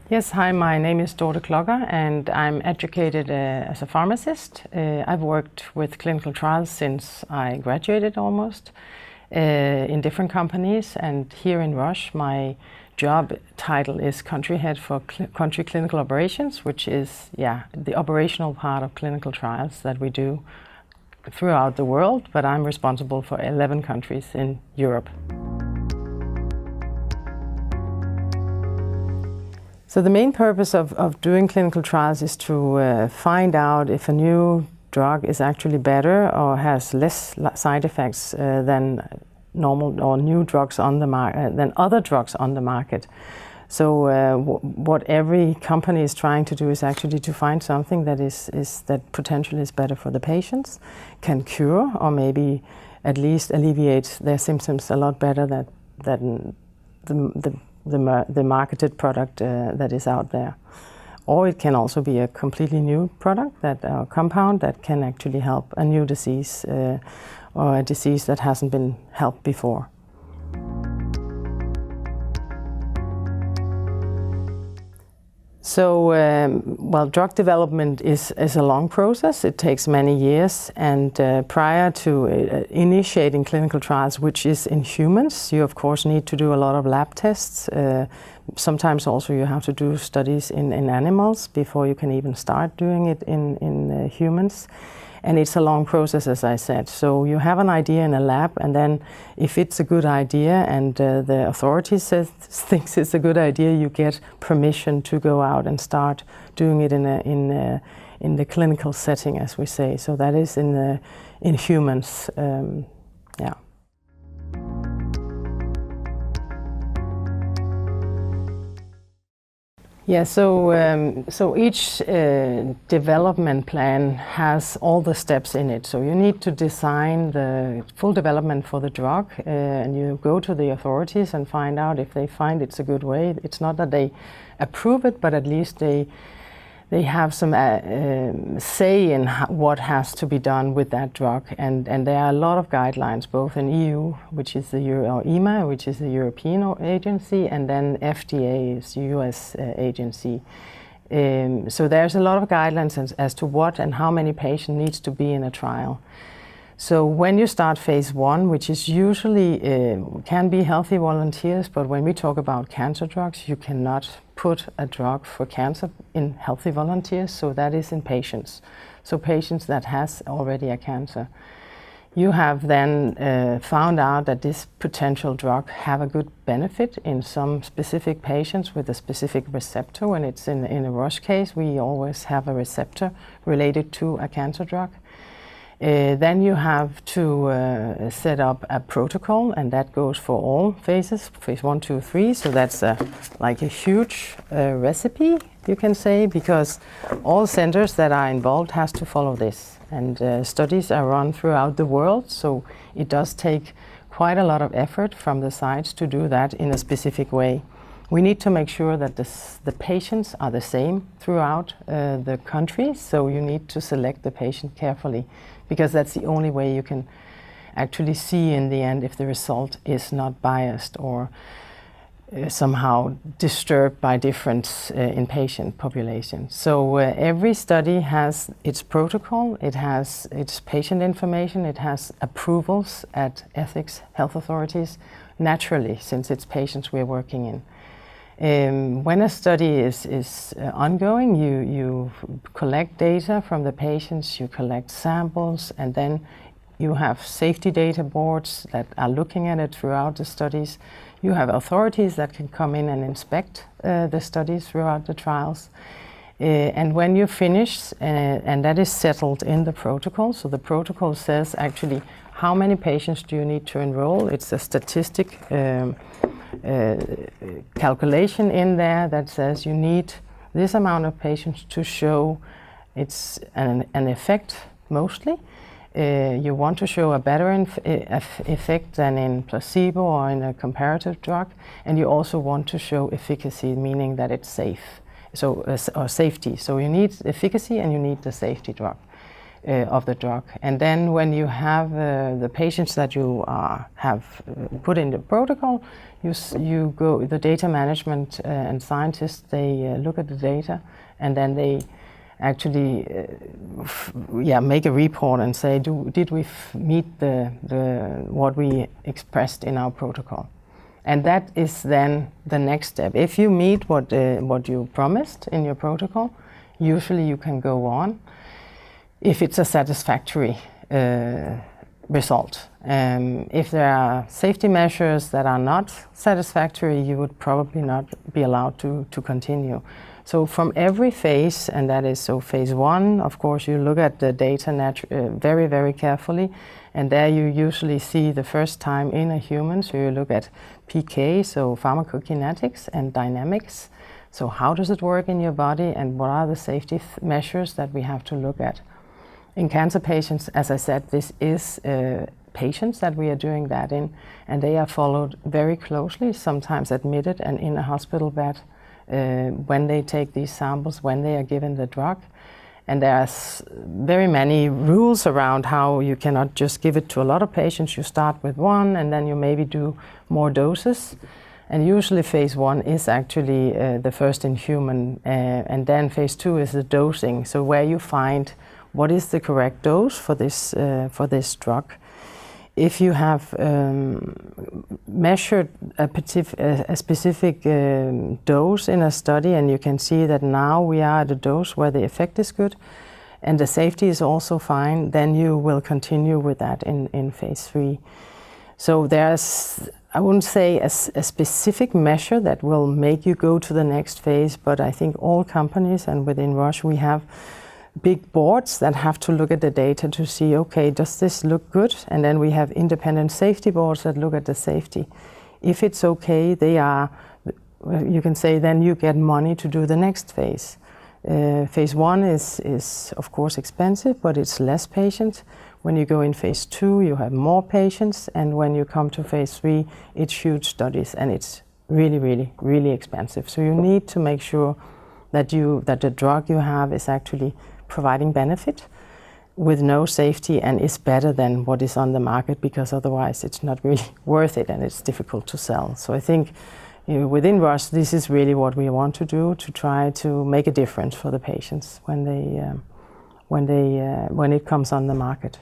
Yes, hi, my name is Dorte Klogger and I'm educated as a pharmacist. I've worked with clinical trials since I graduated almost in different companies, and here in Roche my job title is Country Head for Country Clinical Operations, which is the operational part of clinical trials that we do throughout the world, but I'm responsible for 11 countries in Europe. So the main purpose of doing clinical trials is to find out if a new drug is actually better or has less side effects than normal or new drugs on the market, than other drugs on the market. So what every company is trying to do is actually to find something that that potentially is better for the patients, can cure or maybe at least alleviate their symptoms a lot better than the marketed product that is out there. Or it can also be a completely new product, a compound that can actually help a new disease or a disease that hasn't been helped before. So, drug development is a long process. It takes many years, and prior to initiating clinical trials, which is in humans, you of course need to do a lot of lab tests. Sometimes also you have to do studies in animals before you can even start doing it in humans. And it's a long process, as I said. So you have an idea in a lab, and then if it's a good idea and the authorities thinks it's a good idea, you get permission to go out and start doing it in the clinical setting, as we say. So that is in humans. Yeah, so each development plan has all the steps in it. So you need to design the full development for the drug, and you go to the authorities and find out if they find it's a good way. It's not that they approve it, but at least they have some say in what has to be done with that drug. And there are a lot of guidelines, both in EU, which is the EMA, which is the European agency, and then FDA is the US agency. So there's a lot of guidelines as to what and how many patients needs to be in a trial. So when you start phase 1, which is usually can be healthy volunteers, but when we talk about cancer drugs, you cannot put a drug for cancer in healthy volunteers, so that is in patients. So patients that has already a cancer. You have then found out that this potential drug have a good benefit in some specific patients with a specific receptor. When it's in a Roche case, we always have a receptor related to a cancer drug. Then you have to set up a protocol, and that goes for all phases, phase 1, 2, 3. So that's like a huge recipe, you can say, because all centers that are involved has to follow this. And studies are run throughout the world, so it does take quite a lot of effort from the sites to do that in a specific way. We need to make sure that the patients are the same throughout the country, so you need to select the patient carefully, because that's the only way you can actually see in the end if the result is not biased or somehow disturbed by difference in patient population. So every study has its protocol, it has its patient information, it has approvals at ethics health authorities, naturally, since it's patients we're working in. When a study is ongoing, you collect data from the patients, you collect samples, and then you have safety data boards that are looking at it throughout the studies. You have authorities that can come in and inspect the studies throughout the trials. And when you finish, and that is settled in the protocol, so the protocol says actually how many patients do you need to enroll. It's a statistic calculation in there that says you need this amount of patients to show it's an effect mostly. You want to show a better effect than in placebo or in a comparative drug, and you also want to show efficacy, meaning that it's safe, or safety. So you need efficacy and you need the safety drug. of the drug. And then when you have the patients that you have put in the protocol, the data management and scientists, they look at the data, and then they actually make a report and say, did we meet what we expressed in our protocol? And that is then the next step. If you meet what you promised in your protocol, usually you can go on if it's a satisfactory result. If there are safety measures that are not satisfactory, you would probably not be allowed to continue. So from every phase, and that is so phase 1, of course, you look at the data very, very carefully, and there you usually see the first time in a human, so you look at PK, so pharmacokinetics and dynamics. So how does it work in your body, and what are the safety measures that we have to look at? In cancer patients, as I said, this is patients that we are doing that in, and they are followed very closely, sometimes admitted and in a hospital bed when they take these samples, when they are given the drug. And there's very many rules around how you cannot just give it to a lot of patients. You start with one, and then you maybe do more doses. And usually phase 1 is actually the first in human, and then phase 2 is the dosing. So where you find what is the correct dose for this drug. If you have measured a specific dose in a study, and you can see that now we are at a dose where the effect is good and the safety is also fine, then you will continue with that in phase 3. So there's, I wouldn't say a specific measure that will make you go to the next phase, but I think all companies, and within Roche we have big boards that have to look at the data to see, okay, does this look good? And then we have independent safety boards that look at the safety. If it's okay, you can say then you get money to do the next phase. Phase 1 is of course expensive, but it's less patients. When you go in phase 2, you have more patients, and when you come to phase 3, it's huge studies, and it's really, really, really expensive. So you need to make sure that the drug you have is actually providing benefit with no safety and is better than what is on the market, because otherwise it's not really worth it and it's difficult to sell. So I think within Roche, this is really what we want to do, to try to make a difference for the patients when it comes on the market.